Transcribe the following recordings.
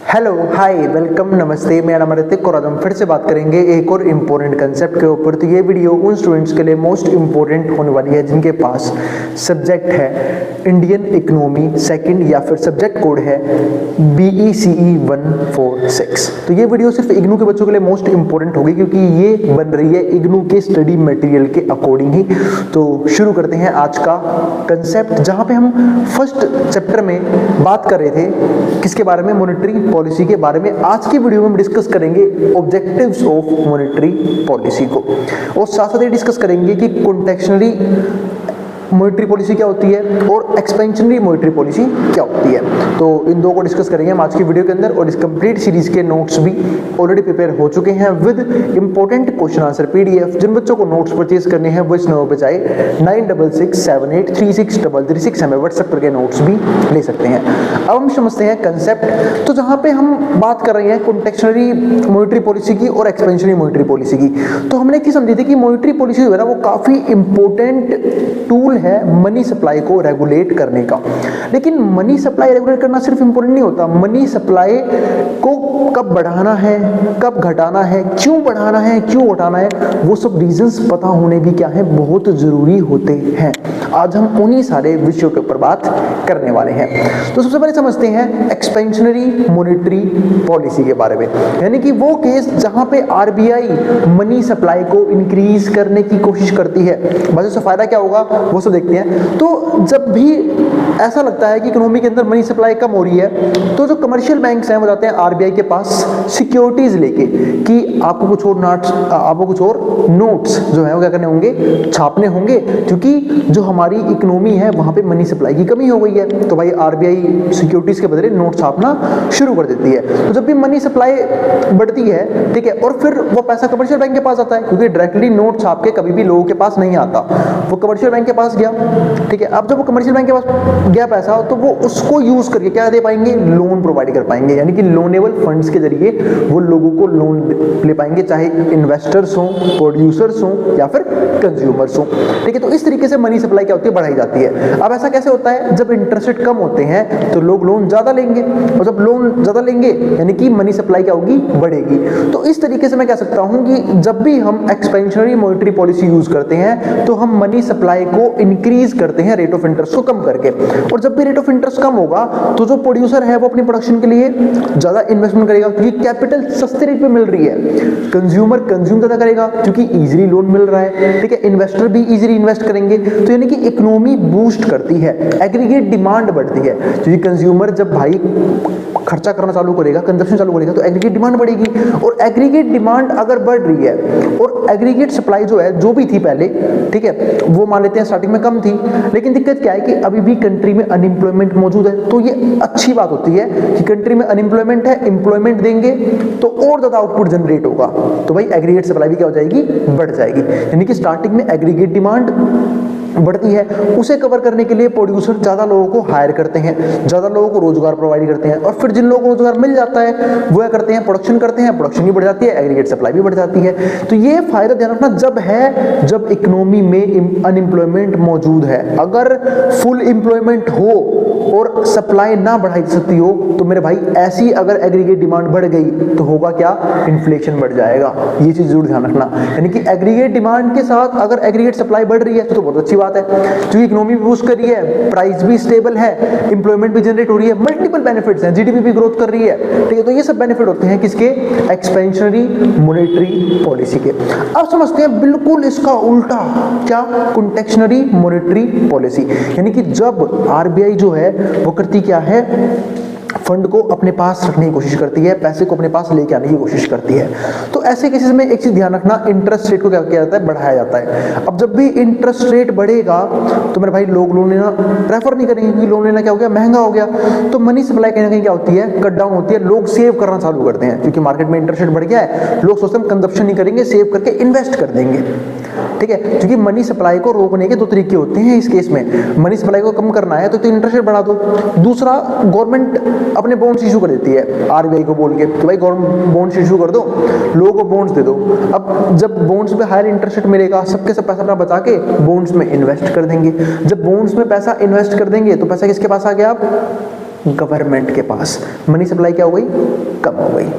Hello hi welcome नमस्ते, मेरा नाम ऋतिक और आज हम फिर से बात करेंगे एक और इम्पोर्टेंट कंसेप्ट के ऊपर। तो ये वीडियो उन स्टूडेंट्स के लिए मोस्ट इम्पोर्टेंट होने वाली है जिनके पास सब्जेक्ट है इंडियन इकोनॉमी सेकंड या फिर सब्जेक्ट कोड है BECE 146। तो ये वीडियो सिर्फ इग्नू के बच्चों के लिए मोस्ट इम्पोर्टेंट होगी क्योंकि ये बन रही है इग्नू के स्टडी मटेरियल के अकॉर्डिंग ही। तो शुरू करते हैं आज का कंसेप्ट, जहाँ पे हम फर्स्ट चैप्टर में बात कर रहे थे किसके बारे में, मॉनेटरी पॉलिसी के बारे में। आज की वीडियो में हम डिस्कस करेंगे ऑब्जेक्टिव्स ऑफ मॉनेटरी पॉलिसी को, और साथ साथ ये डिस्कस करेंगे कि कॉन्टेक्शनरी मॉनेटरी पॉलिसी क्या होती है और एक्सपेंशनरी मॉनेटरी पॉलिसी क्या होती है। तो इन दो को डिस्कस करेंगे हम आज की वीडियो के अंदर, और इस कंप्लीट सीरीज के नोट्स भी ऑलरेडी प्रिपेयर हो चुके हैं with important question answer PDF। जिन बच्चों को नोट्स परचेज करने हैं वो इस नंबर पे चाहे 9667836336 हमें व्हाट्सएप करके नोट्स भी ले सकते हैं। अब हम समझते हैं कंसेप्ट। तो जहाँ पे हम बात कर रहे हैं कॉन्टेक्शनरी मॉनेटरी पॉलिसी की और एक्सपेंशनरी मॉनेटरी पॉलिसी की, तो हमने क्या समझी थी कि मॉनेटरी पॉलिसी जो है ना वो काफी इंपॉर्टेंट टूल है मनी सप्लाई को रेगुलेट करने का। लेकिन मनी सप्लाई रेगुलेट करना सिर्फ इंपॉर्टेंट नहीं होता, मनी सप्लाई को कब बढ़ाना है, कब घटाना है, क्यों बढ़ाना है, क्यों घटाना है, वो सब रीजंस पता होने भी क्या है, बहुत जरूरी होते हैं। आज हम उन्हीं सारे विषयों के ऊपर बात करने वाले हैं। तो सबसे पहले समझते हैं एक्सपेंशनरी मॉनेटरी पॉलिसी के बारे में, यानी कि वो केस जहां पे RBI मनी सप्लाई को इंक्रीज करने की कोशिश करती है। बस इससे फायदा क्या होगा वो सब देखते हैं। तो जब भी ऐसा लगता है कि इकोनॉमी के अंदर मनी सप्लाई कम हो रही है, तो जो कमर्शियल बैंक्स हैं वो जाते हैं RBI के पास सिक्योरिटीज लेके कि आपको कुछ और नोट्स जो है वो क्या करने होंगे, छापने होंगे, क्योंकि जो हमारी इकोनॉमी है वहां पे मनी सप्लाई की कमी हो गई है। तो भाई RBI सिक्योरिटीज के बदले नोट छापना शुरू कर देती है। तो जब भी मनी सप्लाई बढ़ती है, ठीक है, और फिर वो पैसा कमर्शियल बैंक के पास आता है, क्योंकि डायरेक्टली नोट छाप के कभी भी लोगों के पास नहीं आता, वो कमर्शियल बैंक के पास गया, ठीक है। अब जब वो कमर्शियल बैंक के पास गया पैसा, तो वो उसको यूज करके क्या दे पाएंगे, लोन प्रोवाइड कर पाएंगे, यानी कि लोनेबल फंड्स के जरिए वो लोगों को लोन ले पाएंगे, चाहे इन्वेस्टर्स हो, प्रोड्यूसर्स हो या फिर कंज्यूमर्स हो, ठीक है। तो इस तरीके से मनी सप्लाई क्या होती है, बढ़ाई जाती है। अब ऐसा कैसे होता है, जब इंटरेस्ट रेट कम होते हैं तो लोग लोन ज्यादा लेंगे, और जब लोन ज्यादा लेंगे यानी कि मनी सप्लाई क्या होगी, बढ़ेगी। तो इस तरीके से मैं कह सकता हूं कि जब भी हम एक्सपेंशनरी मॉनेटरी पॉलिसी यूज करते हैं तो हम मनी सप्लाई को इंक्रीज करते हैं, रेट ऑफ इंटरेस्ट को कम करके। और जब भी रेट ऑफ इंटरेस्ट कम होगा तो जो प्रोड्यूसर है वो अपनी प्रोडक्शन के लिए ज्यादा इन्वेस्टमेंट करेगा, क्योंकि कैपिटल सस्ते रेट पे मिल रही है। कंज्यूमर कंज्यूम ज्यादा करेगा क्योंकि इजीली लोन मिल रहा है, ठीक है। इन्वेस्टर भी इजीली इन्वेस्ट करेंगे, तो यानी कि इकोनॉमी बूस्ट करती है, एग्रीगेट डिमांड बढ़ती है, क्योंकि कंज्यूमर जब भाई खर्चा करना चालू करेगा, कंजप्शन चालू करेगा, तो एग्रीगेट डिमांड बढ़ेगी। और एग्रीगेट डिमांड अगर बढ़ रही है और एग्रीगेट सप्लाई जो है, जो भी थी पहले, ठीक है, वो मान लेते हैं स्टार्टिंग में कम थी, लेकिन दिक्कत क्या है कि अभी भी कंट्री में अनएम्प्लॉयमेंट मौजूद है। तो ये अच्छी बात होती है कि कंट्री में अनएम्प्लॉयमेंट है, एम्प्लॉयमेंट देंगे तो और ज्यादा आउटपुट जनरेट होगा, तो भाई एग्रीगेट सप्लाई भी क्या हो जाएगी, बढ़ जाएगी। यानी कि स्टार्टिंग में एग्रीगेट डिमांड बढ़ती है, उसे कवर करने के लिए प्रोड्यूसर ज्यादा लोगों को हायर करते हैं, ज्यादा लोगों को रोजगार प्रोवाइड करते हैं, और फिर जिन लोगों को रोजगार मिल जाता है वो क्या करते हैं, प्रोडक्शन करते हैं, प्रोडक्शन भी बढ़ जाती है, एग्रीगेट सप्लाई भी बढ़ जाती है। तो ये फायदा ध्यान रखना जब इकोनॉमी में अनएम्प्लॉयमेंट मौजूद है। अगर फुल एम्प्लॉयमेंट हो और सप्लाई ना बढ़ाई सकती हो तो मेरे भाई ऐसी अगर एग्रीगेट डिमांड बढ़ गई तो होगा क्या, इन्फ्लेशन बढ़ जाएगा। ये चीज जरूर ध्यान रखना, यानी कि एग्रीगेट डिमांड के साथ अगर एग्रीगेट सप्लाई बढ़ रही है तो बहुत अच्छी बात है, क्योंकि इकोनॉमी भी बूस्ट कर रही है, प्राइस भी स्टेबल है, एम्प्लॉयमेंट भी जनरेट हो रही है, मल्टीपल बेनिफिट्स हैं, जीडीपी भी ग्रोथ कर रही है, ठीक है। तो ये सब बेनिफिट होते हैं किसके, एक्सपेंशनरी मॉनेटरी पॉलिसी के। अब समझते हैं बिल्कुल इसका उल्टा, क्या, कॉन्टेक्शनरी मॉनेटरी पॉलिसी, यानी कि जब RBI जो है वो करती क्या है, फंड को अपने पास रखने की कोशिश करती है, पैसे को अपने पास लेके आने की कोशिश करती है। तो ऐसे केसेस में एक चीज ध्यान रखना, इंटरेस्ट रेट को क्या किया जाता है, बढ़ाया जाता है। अब जब भी इंटरेस्ट रेट बढ़ेगा तो मेरे भाई लोग लोन लेना प्रेफर नहीं करेंगे, क्योंकि लोन लेना क्या हो गया, महंगा हो गया। तो मनी सप्लाई कहीं ना कहीं क्या होती है, कट डाउन होती है, लोग सेव करना चालू करते हैं, क्योंकि मार्केट में इंटरेस्ट रेट बढ़ गया है, लोग सोचते हैं कंजप्शन नहीं करेंगे, सेव करके इन्वेस्ट कर देंगे, ठीक है। क्योंकि मनी सप्लाई को रोकने के दो तरीके होते हैं इस केस में। मनी सप्लाई को कम करना है तो इंटरेस्ट रेट बढ़ा दो, दूसरा गवर्नमेंट अपने बॉन्ड्स इशू कर देती है RBI को बोल के कि भाई गवर्नमेंट बॉन्ड्स इशू कर दो, लोगों को बॉन्ड्स दे दो। अब जब बॉन्ड्स पे हायर इंटरेस्ट रेट मिलेगा, सबके सब पैसा अपना बचा के बॉन्ड्स में इन्वेस्ट कर देंगे। जब बॉन्ड्स में पैसा इन्वेस्ट कर देंगे तो पैसा किसके पास आ गया, अब गवर्नमेंट के पास। मनी सप्लाई क्या हो गई, कम हो गई।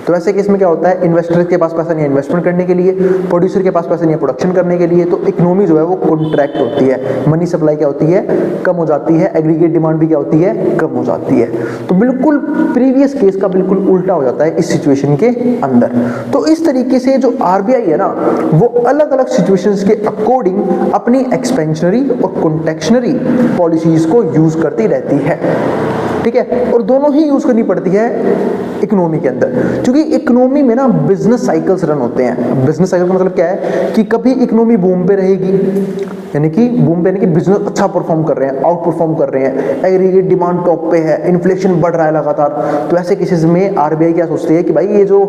तो ऐसे केस में क्या होता है, इन्वेस्टर के पास पैसा नहीं है इन्वेस्टमेंट करने के लिए, प्रोड्यूसर के पास पैसा नहीं है प्रोडक्शन करने के लिए, तो इकोनॉमी जो है वो कॉन्ट्रैक्ट होती है, मनी सप्लाई क्या होती है, कम हो जाती है, एग्रीगेट डिमांड भी क्या होती है, कम हो जाती है। तो बिल्कुल प्रीवियस केस का बिल्कुल उल्टा हो जाता है इस सिचुएशन के अंदर। तो इस तरीके से जो आरबीआई है ना, वो अलग अलग सिचुएशंस के अकॉर्डिंग अपनी एक्सपेंशनरी और कॉन्ट्रैक्शनरी पॉलिसीज को यूज करती रहती है, ठीक है। और दोनों ही यूज करनी पड़ती है इकोनॉमी के अंदर, क्योंकि इकोनॉमी में ना बिजनेस साइकिल्स रन होते हैं। बिजनेस साइकिल का मतलब क्या है कि कभी इकोनॉमी बूम पे रहेगी, यानी कि बूम पे यानी कि बिजनेस अच्छा परफॉर्म कर रहे हैं, आउट परफॉर्म कर रहे हैं, एग्रीगेट डिमांड टॉप पे है, इन्फ्लेशन बढ़ रहा है लगातार। तो ऐसे केसेस में आरबीआई क्या सोचती है कि भाई ये जो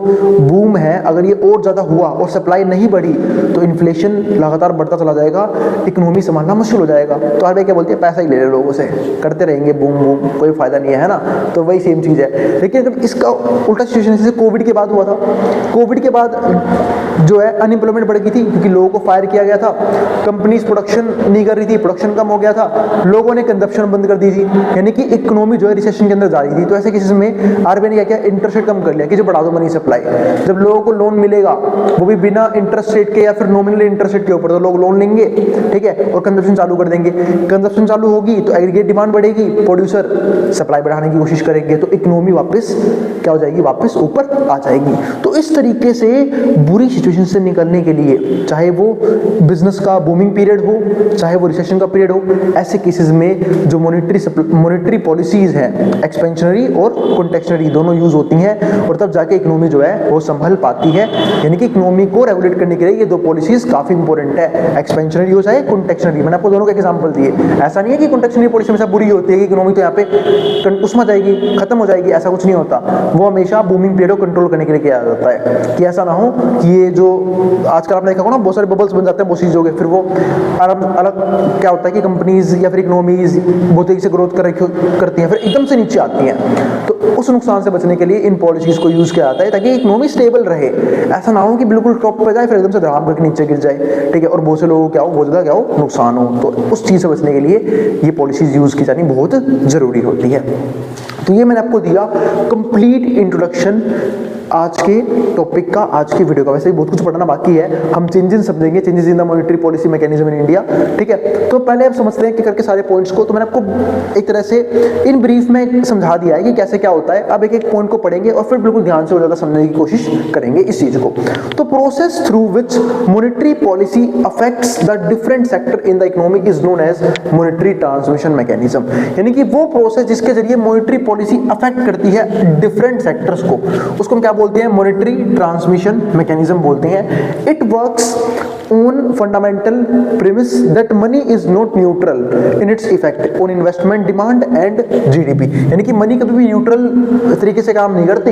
बूम है अगर ये और ज्यादा हुआ और सप्लाई नहीं बढ़ी तो इन्फ्लेशन लगातार बढ़ता चला जाएगा, इकोनॉमी संभालना मुश्किल हो जाएगा। तो आरबीआई क्या बोलती है, पैसा ही ले ले लोगों से, करते रहेंगे बूम बूम, कोई फायदा नहीं है ना। तो वही सेम चीज है। लेकिन अगर इसका उल्टा सिचुएशन जैसे कोविड के बाद हुआ था, कोविड के बाद जो है अनएम्प्लॉयमेंट बढ़ गई थी क्योंकि लोगों को फायर किया गया था, कंपनीज प्रोडक्शन नहीं कर रही थी, प्रोडक्शन कम हो गया था, लोगों ने कंजप्शन बंद कर दी थी, यानी कि इकोनॉमी जो है रिसेशन के अंदर जा रही थी। तो ऐसे केसेस में आरबीआई ने क्या किया, इंटरेस्ट रेट कम कर लिया कि जो बढ़ा दो मनी सप्लाई। जब लोगों को लोन मिलेगा वो भी बिना इंटरेस्ट रेट के या फिर नॉमिनल इंटरेस्ट रेट के ऊपर, तो लोग लोन लेंगे, ठीक है, और कंजप्शन चालू कर देंगे। कंजप्शन चालू होगी तो एग्रीगेट डिमांड बढ़ेगी, प्रोड्यूसर सप्लाई बढ़ाने की कोशिश करेंगे, तो इकोनॉमी वापस क्या हो जाएगी, वापस ऊपर आ जाएगी। तो इस तरीके से बुरी सिचुएशन से निकलने के लिए, चाहे वो बिजनेस का बूमिंग पीरियड हो, चाहे वो रिसेशन का पीरियड हो, ऐसे केसेस में जो मॉनेटरी पॉलिसीज हैं, एक्सपेंशनरी और कॉन्ट्रैक्शनरी दोनों यूज होती हैं, और तब जाके इकोनॉमी जो है वो संभल पाती है। यानी कि इकोनॉमी को रेगुलेट करने के लिए ये दो पॉलिसीज काफी इंपॉर्टेंट है, एक्सपेंशनरी हो चाहे कॉन्ट्रैक्शनरी। मैंने आपको दोनों के एग्जांपल दिए। ऐसा नहीं है कि कॉन्ट्रैक्शनरी पॉलिसी हमेशा बुरी होती है कि इकोनॉमी तो यहाँ पे उसमें जाएगी, खत्म हो जाएगी, ऐसा कुछ नहीं होता। वो हमेशा बूमिंग पीरियड को कंट्रोल करने के लिए किया जाता है कि ऐसा ना हो कि ये जो आजकल आपने देखा होगा ना, बहुत सारे बबल्स बन जाते हैं बहुत चीजों के, फिर वो अलग क्या होता है कि कंपनीज या फिर इकोनॉमीज बहुत तेजी से ग्रोथ करती हैं, फिर एकदम से नीचे आती हैं। तो उस नुकसान से बचने के लिए इन पॉलिसीज को यूज किया जाता है ताकि इकोनॉमी स्टेबल रहे। ऐसा ना हो कि बिल्कुल टॉप पे जाए फिर एकदम से धड़ाम करके नीचे गिर जाए, ठीक है, और बहुत से लोगों को क्या हो, बहुत ज्यादा क्या हो, नुकसान हो। तो उस चीज से बचने के लिए ये पॉलिसीज यूज की जानी बहुत जरूरी होती है। तो ये मैंने आपको दिया कंप्लीट इंट्रोडक्शन आज के टॉपिक का, आज की वीडियो का। वैसे ही बहुत कुछ पढ़ना बाकी है, हम चेंजेस समझेंगे, changes in the monetary policy mechanism in India, ठीक है। तो पहले आप समझते हैं कि करके सारे पॉइंट्स को, तो मैंने आपको एक तरह से इन ब्रीफ में समझा दिया है कि कैसे क्या होता है। अब एक एक पॉइंट को पढ़ेंगे और फिर बिल्कुल ध्यान से और ज्यादा समझने की कोशिश करेंगे इस चीज को। तो process through which monetary policy affects the different sector in the economy is known as monetary transmission mechanism, यानी कि वो प्रोसेस जिसके जरिए मॉनेटरी पॉलिसी अफेक्ट करती है डिफरेंट सेक्टर्स को, उसको हम क्या बोलते हैं, मॉनेटरी ट्रांसमिशन मैकेनिज्म बोलते हैं। It works on fundamental premise that money is not neutral in its effect on investment demand and GDP, यानी कि मनी कभी भी न्यूट्रल तरीके से काम नहीं करती।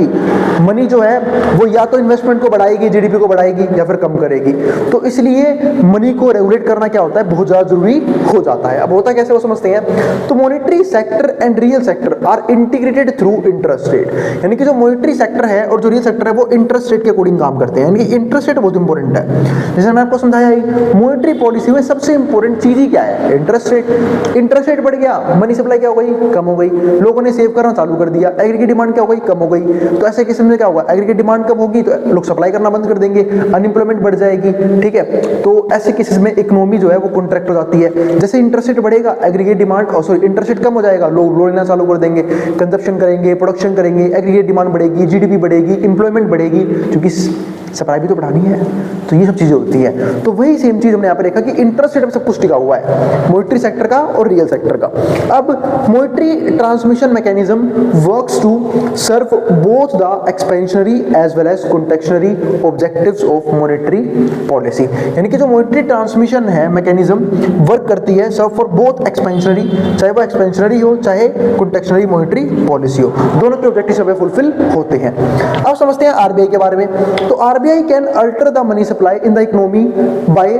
मनी जो है वो या तो इन्वेस्टमेंट को बढ़ाएगी, जीडीपी को बढ़ाएगी, या फिर कम करेगी। तो इसलिए मनी को रेगुलेट करना क्या होता है, बहुत ज्यादा जरूरी हो जाता है। अब होता कैसे वो समझते हैं। तो monetary sector and real sector are integrated through interest rate, यानी कि जो मॉनेटरी सेक्टर है और जो रियल सेक्टर है वो इंटरेस्ट रेट के अकॉर्डिंग काम करते हैं, यानी कि इंटरेस्ट रेट बहुत इंपॉर्टेंट है। जैसे मैं आपको समझाया ही, मॉनेटरी पॉलिसी में सबसे इंपॉर्टेंट चीज ही क्या है, इंटरेस्ट रेट। इंटरेस्ट रेट बढ़ गया, मनी सप्लाई क्या हो गई, कम हो गई, लोगों ने सेव करना चालू कर दिया, एग्रीगेट डिमांड क्या हो गई, कम हो गई। तो ऐसे केस में क्या होगा, एग्रीगेट डिमांड कम होगी तो लोग सप्लाई करना बंद कर देंगे, अनएम्प्लॉयमेंट बढ़ जाएगी, ठीक है। तो ऐसे केसेस में इकोनॉमी जो है वो कॉन्ट्रैक्ट हो जाती है। जैसे इंटरेस्ट रेट बढ़ेगा, aggregate demand sorry interest rate कम हो जाएगा, लोग लोन लेना चालू कर देंगे, कंजप्शन करेंगे, प्रोडक्शन करेंगे, एग्रीगेट डिमांड बढ़ेगी, जीडीपी बढ़ेगी, इंप्लॉयमेंट बढ़ेगी, क्योंकि सप्लाई भी तो बढ़ानी है। तो ये सब चीजें होती है। तो वही सेम चीज हमने यहाँ पे देखा कि इंटरेस्ट रेट में सब कुछ टिका हुआ है, मॉनेटरी सेक्टर का और रियल सेक्टर का। अब monetary transmission mechanism works to serve both the expansionary as well as contractionary objectives of monetary policy, यानी कि जो मॉनेटरी ट्रांसमिशन है मैकेनिज्म वर्क करती है सर्व फॉर बोथ एक्सपेंशनरी, चाहे वो एक्सपेंशनरी हो चाहे कॉन्ट्रैक्शनरी मॉनेटरी पॉलिसी हो, दोनों के ऑब्जेक्टिव सब फुलफिल होते हैं। अब समझते हैं आरबीआई के बारे में। तो RBI can alter the money supply in the economy by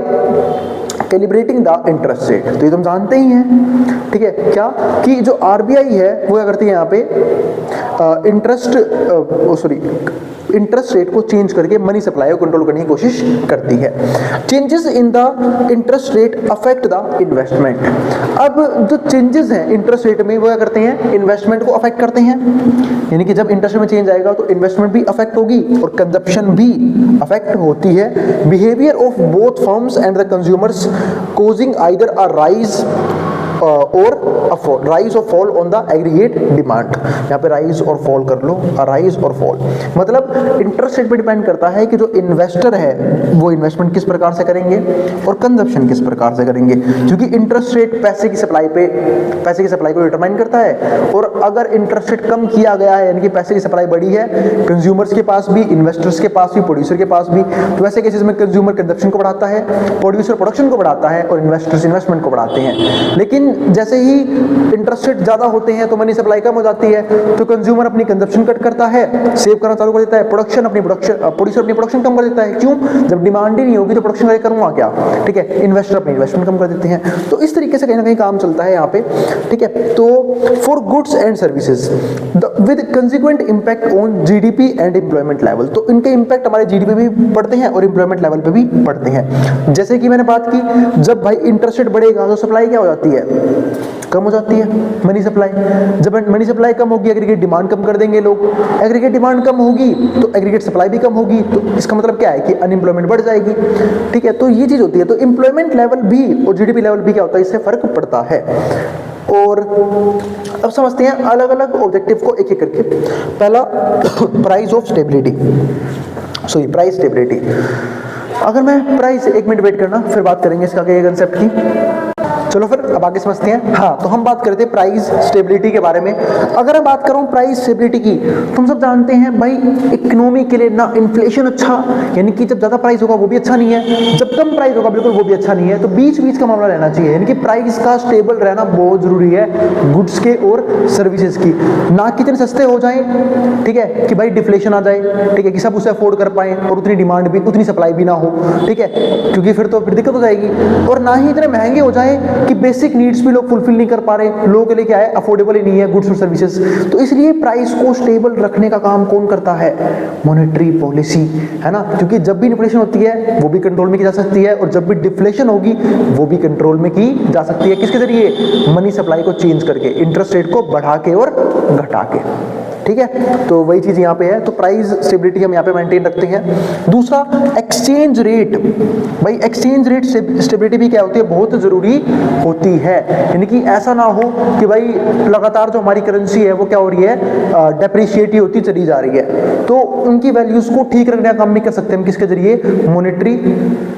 calibrating the interest rate, तो ये तुम जानते ही हैं, ठीक है, क्या कि जो आरबीआई है वो क्या करती है यहाँ पे इंटरेस्ट रेट को चेंज करके मनी सप्लाई को कंट्रोल करने की कोशिश करती है। Changes in the interest rate affect the investment. अब जो चेंजेस हैं इंटरेस्ट रेट में वो क्या करते हैं, इन्वेस्टमेंट को अफेक्ट करते हैं, यानी कि जब इंटरेस्ट में चेंज आएगा तो इन्वेस्टमेंट भी अफेक्ट होगी और कंजप्शन भी अफेक्ट होती है। Behaviour of both firms and the consumers causing either a rise और राइज और fall on the aggregate demand. यहाँ पे राइज और फॉल कर लो, राइज और फॉल मतलब इंटरेस्ट रेट पे डिपेंड करता है कि जो इन्वेस्टर है वो इन्वेस्टमेंट किस प्रकार से करेंगे और कंजप्शन किस प्रकार से करेंगे, क्योंकि इंटरेस्ट रेट पैसे की सप्लाई को डिटरमाइन करता है। और अगर इंटरेस्ट रेट कम किया गया है यानी कि पैसे की सप्लाई बढ़ी है कंज्यूमर्स के पास भी, इन्वेस्टर्स के पास भी, प्रोड्यूसर के पास भी, तो वैसे केसेस में कंज्यूमर कंजप्शन को बढ़ाता है, प्रोड्यूसर प्रोडक्शन को बढ़ाता है और इन्वेस्टर्स इन्वेस्टमेंट को बढ़ाते हैं। लेकिन जैसे ही इंटरेस्ट रेट ज्यादा होते हैं तो मनी सप्लाई कम हो जाती है, तो कंज्यूमर अपनी कंजप्शन कट करता है, सेव करना चालू कर देता है, प्रोड्यूसर अपनी प्रोडक्शन कम कर देता है। क्यों? जब डिमांड ही नहीं होगी तो प्रोडक्शन करके करूंगा क्या, ठीक है, इन्वेस्टर अपनी इन्वेस्टमेंट कम कर देते हैं। तो इस तरीके से कहीं ना कहीं काम चलता है यहाँ पे, ठीक है। तो for goods and services with consequent impact on GDP and employment level, तो इनके इम्पैक्ट हमारे जीडीपी पे भी पड़ते हैं और एम्प्लॉयमेंट लेवल पे भी पड़ते हैं। जैसे कि मैंने बात की, जब भाई इंटरेस्ट रेट बढ़ेगा तो सप्लाई क्या हो जाती है, कम हो जाती है, मनी सप्लाई। जब मनी सप्लाई कम होगी एग्रीगेट डिमांड कम कर देंगे लोग, एग्रीगेट डिमांड कम होगी तो एग्रीगेट सप्लाई भी कम होगी, तो इसका मतलब क्या है कि अनएम्प्लॉयमेंट बढ़ जाएगी, ठीक है। तो ये चीज होती है। तो एम्प्लॉयमेंट लेवल भी और जीडीपी लेवल भी क्या होता है, इससे फर्क पड़ता है। और अब समझते हैं अलग अलग ऑब्जेक्टिव को एक एक करके। पहला price of stability, price stability. अगर मैं प्राइस, एक मिनट वेट करना, फिर बात करेंगे इसका क्या कंसेप्ट की। चलो फिर अब आगे समझते हैं। हाँ, तो हम बात करते हैं प्राइस स्टेबिलिटी के बारे में। अगर मैं बात करूं प्राइस स्टेबिलिटी की, तुम सब जानते हैं भाई इकोनॉमी के लिए ना इन्फ्लेशन अच्छा, यानी कि जब ज्यादा प्राइस होगा वो भी अच्छा नहीं है, जब कम प्राइस होगा बिल्कुल वो भी अच्छा नहीं है, तो बीच बीच का मामला रहना चाहिए, यानी कि प्राइस का स्टेबल रहना बहुत जरूरी है गुड्स के और सर्विसेज की। ना कि इतने सस्ते हो जाए, ठीक है, कि भाई डिफ्लेशन आ जाए, ठीक है, कि सब उसे अफोर्ड कर पाए और उतनी डिमांड भी, उतनी सप्लाई भी ना हो, ठीक है, क्योंकि फिर दिक्कत हो जाएगी। और ना ही इतने महंगे हो जाए कि बेसिक नीड्स भी लोग फुलफिल नहीं कर पा रहे, लोगों के लिए क्या है, अफोर्डेबल ही नहीं है गुड्स और सर्विसेज। तो इसलिए प्राइस को स्टेबल रखने का काम कौन करता है, मॉनेटरी पॉलिसी, है ना, क्योंकि जब भी इन्फ्लेशन होती है वो भी कंट्रोल में की जा सकती है और जब भी डिफ्लेशन होगी वो भी कंट्रोल में की जा सकती है। किसके जरिए, मनी सप्लाई को चेंज करके, इंटरेस्ट रेट को बढ़ा के और घटा के, ठीक है। तो वही चीज यहाँ पे है। तो प्राइस स्टेबिलिटी हम यहाँ पे मेंटेन रखते हैं। दूसरा एक्सचेंज रेट, भाई एक्सचेंज रेट स्टेबिलिटी भी क्या होती है, बहुत जरूरी होती है। यानी कि ऐसा ना हो कि भाई लगातार जो हमारी करेंसी है वो क्या हो रही है, डेप्रिशिएट ही होती चली जा रही है। तो उनकी वैल्यूज को ठीक रखने का काम भी कर सकते हैं हम, किसके जरिए, मॉनेटरी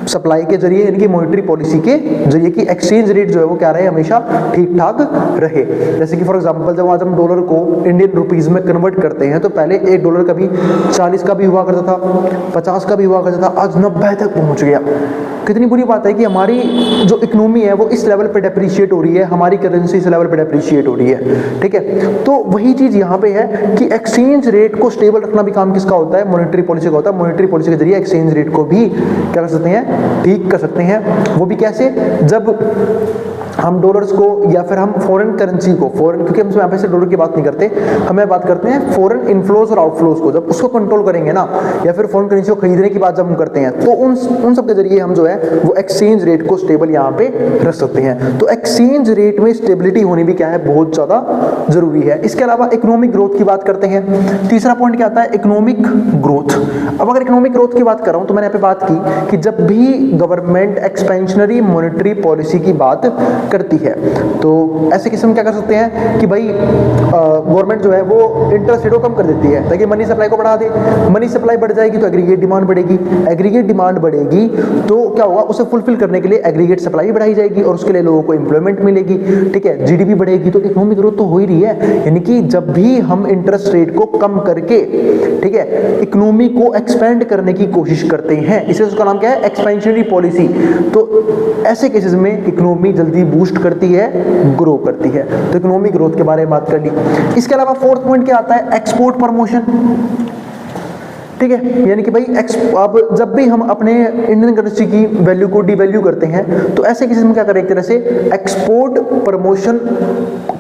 सप्लाई के जरिए, यानी कि मॉनेटरी पॉलिसी के जरिए, कि एक्सचेंज रेट जो है वो क्या रहे, हमेशा ठीक ठाक रहे। जैसे कि फॉर एग्जाम्पल जब आज हम डॉलर को इंडियन रुपीज में कन्वर्ट करते हैं तो पहले एक डॉलर का भी 40 का भी हुआ करता था, 50 का भी हुआ करता था, आज 90 तक पहुंच गया। कितनी बुरी बात है कि हमारी जो इकोनॉमी है वो इस लेवल पे डेप्रिशिएट हो रही है, हमारी करेंसी इस लेवल पे डेप्रिशिएट हो रही है, ठीक है। तो वही चीज यहाँ पे है कि एक्सचेंज रेट को स्टेबल रखना भी काम किसका होता है, मॉनेटरी पॉलिसी का होता है। मॉनेटरी पॉलिसी के जरिए एक्सचेंज रेट को भी क्या कर सकते हैं, ठीक कर सकते हैं। वो भी कैसे, जब हम डॉलर्स को या फिर हम फॉरेन करेंसी को, फॉरेन, क्योंकि हम यहाँ पे से डॉलर की बात नहीं करते, हमें बात करते हैं फॉरेन इनफ्लोज और आउटफ्लोज को, जब उसको कंट्रोल करेंगे ना, या फिर फॉरेन करेंसी को खरीदने की बात जब हम करते हैं तो उन सब के जरिए हम जो है वो एक्सचेंज रेट को स्टेबल यहाँ पे रख सकते हैं। तो एक्सचेंज रेट में स्टेबिलिटी होनी भी क्या है, बहुत ज्यादा जरूरी है। इसके अलावा इकोनॉमिक ग्रोथ की बात करते हैं। तीसरा पॉइंट क्या आता है, इकोनॉमिक ग्रोथ। अब अगर इकोनॉमिक ग्रोथ की बात कर रहा हूं तो मैंने यहाँ पे बात की कि जब भी गवर्नमेंट एक्सपेंशनरी मॉनेटरी पॉलिसी की बात करती है तो ऐसे किस्म क्या कर सकते हैं कि भाई गवर्नमेंट जो है वो इंटरेस्ट रेट को कम कर देती है ताकि मनी सप्लाई को बढ़ा दे। मनी सप्लाई बढ़ जाएगी तो एग्रीगेट डिमांड बढ़ेगी, एग्रीगेट डिमांड बढ़ेगी तो क्या होगा, उसे फुलफिल करने के लिए एग्रीगेट सप्लाई भी बढ़ाई जाएगी और उसके लिए लोगों को एम्प्लॉयमेंट मिलेगी, ठीक है, जीडीपी बढ़ेगी, तो इकोनॉमिक ग्रोथ तो हो ही रही है। यानी कि जब भी हम इंटरेस्ट रेट को कम करके, ठीक है, इकोनॉमी को एक्सपेंड करने की कोशिश करते हैं, इसे उसका नाम क्या है, एक्सपेंशनरी पॉलिसी। तो ऐसे केसेस में इकोनॉमी जल्दी बूस्ट करती है, ग्रो करती है। तो इकोनॉमिक ग्रोथ के बारे में बात कर ली। इसके अलावा फोर्थ पॉइंट क्या आता है, एक्सपोर्ट प्रमोशन। ठीक है। यानी कि भाई अब जब भी हम अपने इंडियन करेंसी की वैल्यू को डिवैल्यू करते हैं तो ऐसे केसेस में क्या करें, एक तरह से एक्सपोर्ट प्रमोशन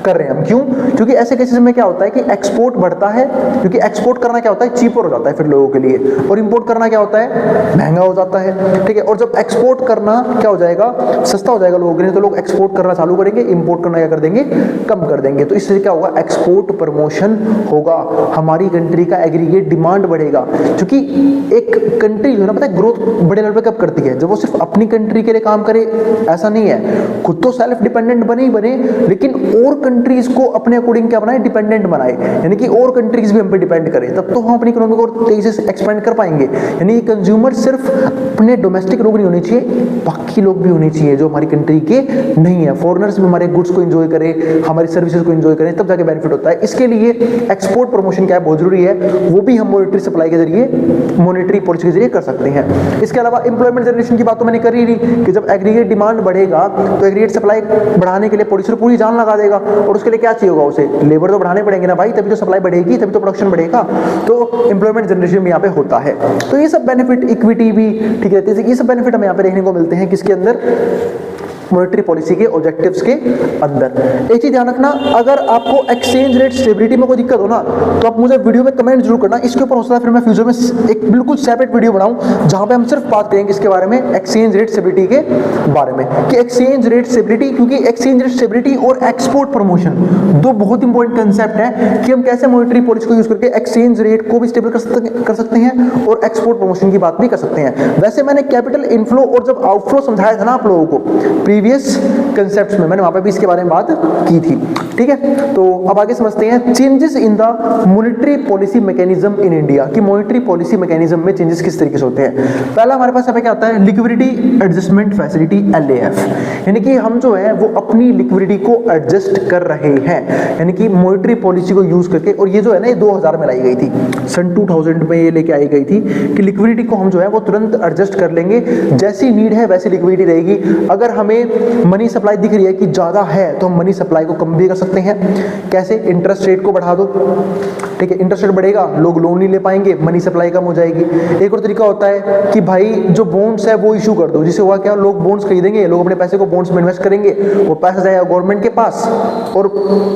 कर रहे हैं हम। क्यों? क्योंकि ऐसे केसेस में क्या होता है कि एक्सपोर्ट बढ़ता है, क्योंकि एक्सपोर्ट करना क्या होता है, चीपर हो जाता है फिर लोगों के लिए, और इंपोर्ट करना क्या होता है, महंगा हो जाता है। ठीक है। और जब एक्सपोर्ट करना क्या हो जाएगा, सस्ता हो जाएगा लोगों के लिए, तो लोग एक्सपोर्ट करना चालू करेंगे, इंपोर्ट करना क्या कर देंगे, कम कर देंगे। तो इससे क्या होगा, एक्सपोर्ट प्रमोशन होगा, हमारी कंट्री का एग्रीगेट डिमांड बढ़ेगा। क्योंकि एक कंट्री जो है ना, पता है ग्रोथ बड़े लेवल पे कब करती है, जब वो सिर्फ अपनी कंट्री के लिए काम करे। ऐसा नहीं है, खुद तो सेल्फ डिपेंडेंट बने ही बने, लेकिन और कंट्रीज को अपने अकॉर्डिंग क्या बनाए, डिपेंडेंट बनाए। यानी कि और कंट्रीज भी हम पे डिपेंड करें, तब तो हम अपनी इकोनॉमी को तेजी से एक्सपेंड कर पाएंगे। यानी कंज्यूमर सिर्फ अपने डोमेस्टिक लोग नहीं होने चाहिए, बाकी लोग भी होने चाहिए जो हमारी कंट्री के नहीं है। फॉरेनर्स भी हमारे गुड्स को एंजॉय करें, हमारी सर्विसेज को एंजॉय करें, तब जाके बेनिफिट होता है। इसके लिए एक्सपोर्ट प्रमोशन क्या है, बहुत जरूरी है। वो भी हम मॉनेटरी सप्लाई के जरिए, मॉनेटरी पॉलिसी के जरिए कर सकते हैं। इसके अलावा एम्प्लॉयमेंट जनरेशन की बात तो मैंने करी नहीं, कि जब एग्रीगेट डिमांड बढ़ेगा तो एग्रीगेट सप्लाई बढ़ाने के लिए प्रोड्यूसर पूरी जान लगा देगा, और उसके लिए क्या चाहिए होगा, उसे लेबर तो बढ़ाने पड़ेंगे ना भाई, तभी तो सप्लाई बढ़ेगी, तभी तो प्रोडक्शन बढ़ेगा। तो एम्प्लॉयमेंट जनरेशन भी यहाँ पे होता है। तो ये सब बेनिफिट, इक्विटी भी ठीक रहती है, ये सब बेनिफिट हमें यहाँ पे देखने को मिलते हैं किसके अंदर, मॉनेटरी पॉलिसी के ऑब्जेक्टिव्स के अंदर। एक चीज ध्यान रखना, अगर आपको एक्सचेंज रेट स्टेबिलिटी में कोई दिक्कत हो ना, तो आप मुझे वीडियो में कमेंट जरूर करना। इसके ऊपर हो सकता है फिर मैं फ्यूचर में एक बिल्कुल सेपरेट वीडियो बनाऊं जहां पे हम सिर्फ बात करेंगे इसके बारे में, एक्सचेंज रेट स्टेबिलिटी के बारे में, कि एक्सचेंज रेट स्टेबिलिटी, क्योंकि एक्सचेंज रेट स्टेबिलिटी और एक्सपोर्ट प्रमोशन दो बहुत इंपॉर्टेंट कंसेप्ट है, कि हम कैसे मॉनेटरी पॉलिसी को यूज करके एक्सचेंज रेट को भी स्टेबल कर सकते हैं और एक्सपोर्ट प्रमोशन की बात भी कर सकते हैं। वैसे मैंने कैपिटल इनफ्लो और जब आउटफ्लो समझाया था ना आप लोगों को प्रीवियस कंसेप्ट्स में, मैंने वहां पे भी इसके बारे में बात की थी। ठीक है। तो अब आगे समझते हैं changes in the monetary policy mechanism in India, कि मॉनेटरी पॉलिसी मैकेनिज्म में चेंजेस किस तरीके से होते हैं। पहला हमारे पास यहाँ पे क्या आता है, लिक्विडिटी एडजस्टमेंट फैसिलिटी LAF, यानी कि हम जो है वो अपनी लिक्विडिटी को एडजस्ट कर रहे हैं, यानी कि मॉनेटरी पॉलिसी को यूज करके। और ये जो है ना, ये 2000 में लाई गई थी, सन 2000 में ये लेके आई गई थी, कि लिक्विडिटी को हम जो है वो तुरंत एडजस्ट कर लेंगे, जैसी नीड है वैसी लिक्विडिटी रहेगी। अगर हमें मनी सप्लाई दिख रही है कि ज्यादा है, तो हम मनी सप्लाई को कम भी कर सकते हैं। कैसे, इंटरेस्ट रेट को बढ़ा दो। ठीक है, इंटरेस्ट रेट बढ़ेगा, लोग लोन नहीं ले पाएंगे, मनी सप्लाई कम हो जाएगी। एक और तरीका होता है कि भाई जो बॉन्ड्स है वो इशू कर दो, जिससे हुआ क्या, लोग बॉन्ड्स खरीदेंगे, लोग अपने पैसे को बॉन्ड्स में इन्वेस्ट करेंगे, वो पैसा जाएगा गवर्नमेंट के पास, और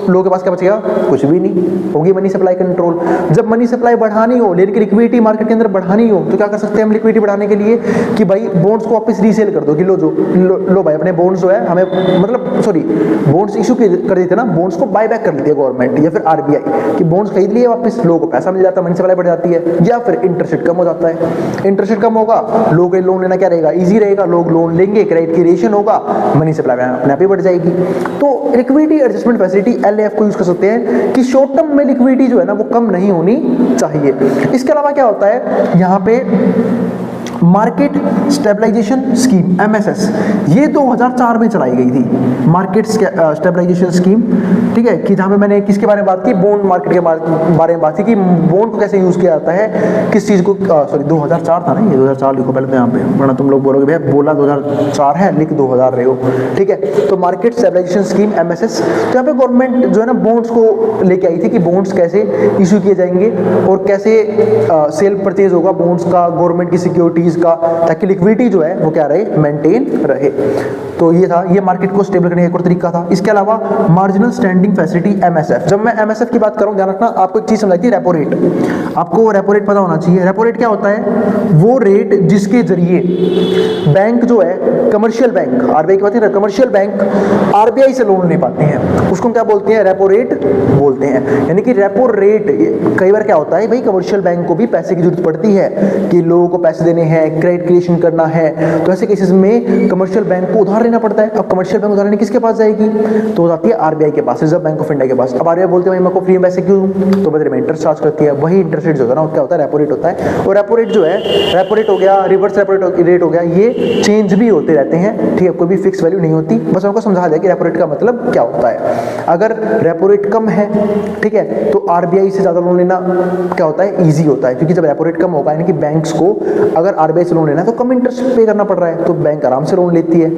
लोगों के पास क्या बचेगा, कुछ भी नहीं, होगी मनी सप्लाई कंट्रोल। जब मनी सप्लाई बढ़ानी हो, लेकिन लिक्विडिटी मार्केट के अंदर बढ़ानी हो, तो क्या कर सकते हैं हम लिक्विडिटी बढ़ाने के लिए, कि भाई बॉन्ड्स को वापस रीसेल कर दो, कि लो भाई अपने बॉन्ड्स जो है हमें, मतलब सॉरी, बॉन्ड्स इशू कर देते ना, बॉन्ड्स को बाय बैक कर लेती है गवर्नमेंट या फिर RBI, कि बॉन्ड्स खरीद लिए वापस, लोगों को पैसा मिल जाता है, मनी सप्लाई बढ़ जाती है। या फिर इंटरेस्ट रेट कम हो जाता है, इंटरेस्ट रेट कम होगा, लोगों के लोन लेना क्या रहेगा, इजी रहेगा, लोग लोन लेंगे, क्रेडिट क्रिएशन होगा, मनी सप्लाई अपने आप ही बढ़ जाएगी। तो लिक्विडिटी एडजस्टमेंट फैसिलिटी LAF को यूज कर सकते हैं, कि शॉर्ट टर्म में लिक्विडिटी जो है ना वो कम नहीं होनी चाहिए। इसके अलावा क्या होता है यहाँ पे, मार्केट स्टेबलाइजेशन स्कीम MSS, ये 2004 में चलाई गई थी, मार्केट स्टेबलाइजेशन स्कीम। ठीक है, कि जहां पे मैंने किसके बारे में बात की, बॉन्ड मार्केट के बारे में बात की, कि बॉन्ड को कैसे यूज किया जाता है, किस चीज को, सॉरी 2004 था ना, ये 2004 लिखो पहले तो यहाँ पे, वरना तुम लोग बोलोगे भैया बोला 2004 है, लिख 2000 रहे हो। ठीक है, तो मार्केट स्टेबलाइजेशन स्कीम MSS, तो यहाँ पे गवर्नमेंट जो है ना बॉन्ड्स को लेके आई थी, कि बॉन्ड्स कैसे इशू किए जाएंगे और कैसे सेल परचेज होगा बॉन्ड्स का, गवर्नमेंट की सिक्योरिटीज का, ताकि लिक्विडिटी जो है वो क्या रहे, मेंटेन रहे। तो ये था, ये मार्केट को स्टेबल करने का एक और तरीका था। इसके अलावा मार्जिनल स्टैंडिंग फैसिलिटी MSF, जब मैं MSF की बात करूं ध्यान रखना, आपको एक चीज समझाई थी, रेपो रेट। आपको रेपो रेट पता होना चाहिए। रेपो रेट क्या होता है, वो रेट जिसके जरिए बैंक जो है, कमर्शियल बैंक, RBI की बात है, कमर्शियल बैंक RBI से लोन ले पाते हैं, उसको क्या बोलते हैं, रेपो रेट बोलते हैं। यानी कि रेपो रेट, कई बार क्या होता है भाई, कमर्शियल बैंक को भी पैसे की जरूरत पड़ती है, कि लोगों को पैसे देने हैं, क्रेडिट क्रिएशन करना है, तो ऐसे केसेस में कमर्शियल बैंक को उधार लेना पड़ता है। अब कमर्शियल बैंक उधार लेने किसके पास जाएगी, तो जाती है RBI के पास, रिजर्व बैंक ऑफ इंडिया के पास। अब RBI बोलते हैं मैं को फ्री में पैसे क्यों, तो बदले में इंटरेस्ट चार्ज करती है। वही इंटरेस्ट रेट जो है ना, क्या होता है, रेपो रेट होता है। और रेपो रेट जो है, रेपो रेट हो गया, रिवर्स रेपो रेट हो गया, ये चेंज भी होते रहते हैं। ठीक है, कोई भी फिक्स वैल्यू नहीं होती। बस आपको समझा दिया कि रेपो रेट का मतलब क्या होता है। अगर रेपो रेट कम है, ठीक है, तो RBI से ज्यादा लोन लेना क्या होता है, ईजी होता है, क्योंकि जब रेपो रेट कम होगा, यानी कि बैंक्स को अगर आरबीआई से लोन लेना है तो कम इंटरेस्ट पे करना पड़ रहा है, तो बैंक आराम से लोन लेती है,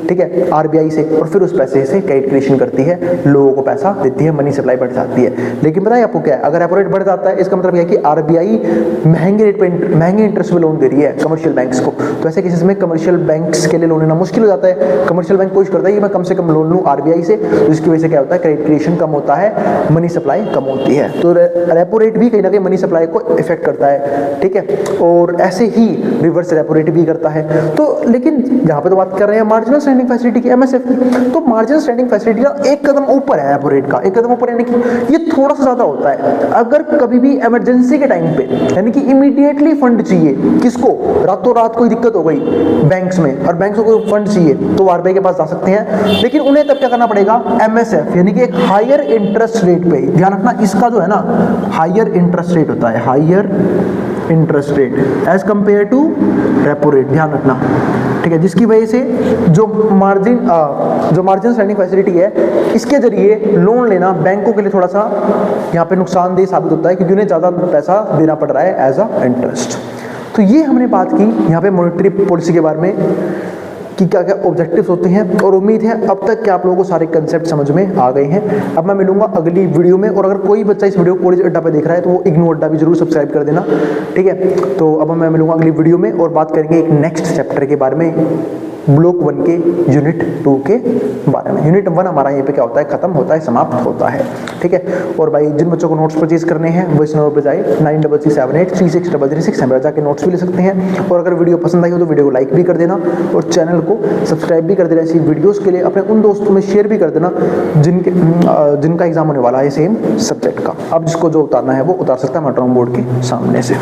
ठीक है, आरबीआई से, और फिर उस पैसे से क्रेडिट क्रिएशन करती है, लोगों को पैसा देती है, मनी सप्लाई बढ़ जाती है। लेकिन पता है आपको क्या है, अगर रेपो रेट बढ़ जाता है इसका मतलब यह है कि आरबीआई महंगे रेट पे महंगे इंटरेस्ट में लोन दे रही है कमर्शियल बैंक्स को, तो ऐसे केसेस में कमर्शियल बैंक्स के लिए लोन लेना मुश्किल हो जाता है। कमर्शियल बैंक कोशिश करता है कि मैं कम से कम लोन लूँ आरबीआई से, तो इसकी वजह से क्या होता है, क्रेडिट क्रिएशन कम होता है, मनी सप्लाई कम होती है, तो रेपो रेट भी कहीं ना कहीं मनी सप्लाई को इफेक्ट करता है, ठीक है, और ऐसे ही रिवर्स रेपो रेट भी करता है। तो लेकिन यहाँ पे तो बात कर रहे हैं मार्जिनल स्टैंडिंग फैसिलिटी की, एमएसएफ की, तो मार्जिनल स्टैंडिंग फैसिलिटी का एक कदम ऊपर है रेपो रेट का, एक कदम ऊपर, यानी कि ये थोड़ा सा ज्यादा होता है। अगर कभी भी इमरजेंसी के टाइम पे, यानी कि इमीडिएटली फंड चाहिए, किसको, रातों रात कोई दिक्कत हो गई बैंक्स में और बैंक्स को कोई फंड चाहिए, तो आरबीआई के पास जा सकते हैं, लेकिन उन्हें तब क्या करना पड़ेगा, एमएसएफ यानी कि एक हायर इंटरेस्ट रेट पे, ध्यान रखना इसका जो है ना हायर इंटरेस्ट रेट होता है, higher interest rate as compared to repo rate, ध्यान रखना, ठीक है, जिसकी वजह से जो मार्जिन स्टैंडिंग फैसिलिटी है इसके जरिए लोन लेना बैंकों के लिए थोड़ा सा यहाँ पे नुकसानदेह साबित होता है, क्योंकि उन्हें ज़्यादा पैसा देना पड़ रहा है एज अ इंटरेस्ट। तो ये हमने बात की यहाँ पे मॉनेटरी पॉलिसी के बारे में कि क्या क्या ऑब्जेक्टिव्स होते हैं, और उम्मीद है अब तक कि आप लोगों को सारे कंसेप्ट समझ में आ गए हैं। अब मैं मिलूंगा अगली वीडियो में, और अगर कोई बच्चा इस वीडियो को कॉलेज अड्डा पे देख रहा है तो वो इग्नू अड्डा भी जरूर सब्सक्राइब कर देना, ठीक है। तो अब मैं मिलूंगा अगली वीडियो में और बात करेंगे एक नेक्स्ट चैप्टर के बारे में, ब्लॉक 1 के यूनिट 2 के बारे में। यूनिट 1 हमारा यहाँ पे क्या होता है, खत्म होता है, समाप्त होता है, ठीक है। और भाई जिन बच्चों को नोट्स परचेज करने हैं वो इस नंबर पर जाए 9337836336 नंबर जाके नोट्स भी ले सकते हैं। और अगर वीडियो पसंद आई हो तो वीडियो को लाइक भी कर देना और चैनल को सब्सक्राइब भी कर देना। ऐसी वीडियोस के लिए अपने उन दोस्तों में शेयर भी कर देना जिनका एग्जाम होने वाला है सेम सब्जेक्ट का। अब जिसको जो उतारना है वो उतार सकता है मेट्रो बोर्ड के सामने से।